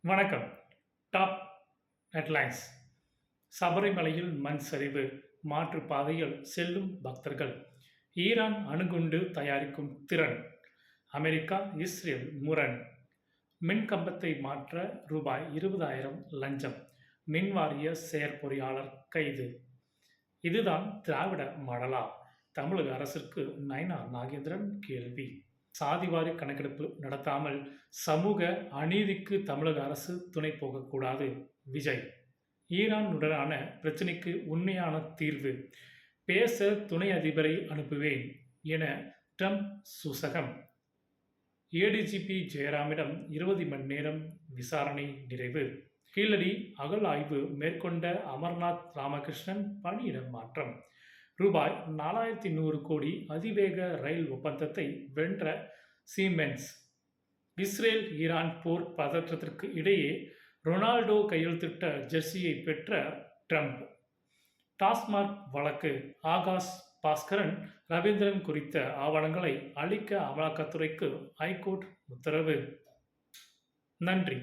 வணக்கம். Top headlines. சபரிமலையில் மண் சரிவு, மாற்று பாதையில் செல்லும் பக்தர்கள். ஈரான் அணுகுண்டு தயாரிக்கும் திறன். அமெரிக்கா இஸ்ரேல் முரண். மின் கம்பத்தை மாற்ற ரூபாய் 20,000 லஞ்சம். மின்வாரிய செயற்பொறியாளர் கைது. இதுதான் திராவிட மாடலா? தமிழக அரசிற்கு நயினா நாகேந்திரன் கேள்வி. சாதிவாரி கணக்கெடுப்பு நடத்தாமல் சமூக அநீதிக்கு தமிழக அரசு துணை போகக்கூடாது. விஜய். ஈரானுடனான பிரச்சினைக்கு உண்மையான தீர்வு பேச துணை அதிபரை அனுப்புவேன் என ட்ரம்ப் சூசகம். ஏடிஜிபி ஜெயராமிடம் 20 மணி நேரம் விசாரணை நிறைவு. கீழடி அகழாய்வு மேற்கொண்ட அமர்நாத் ராமகிருஷ்ணன் பணியிட மாற்றம். ரூபாய் 4100 கோடி அதிவேக ரயில் ஒப்பந்தத்தை வென்ற சீமென்ஸ். இஸ்ரேல் ஈரான் போர் பதற்றத்திற்கு இடையே ரொனால்டோ கையெழுத்திட்ட ஜெர்சியை பெற்ற ட்ரம்ப். டாஸ்மாக் வழக்கு. ஆகாஷ் பாஸ்கரன் ரவீந்திரன் குறித்த ஆவணங்களை அளிக்க அமலாக்கத்துறைக்கு ஐகோர்ட் உத்தரவு. நன்றி.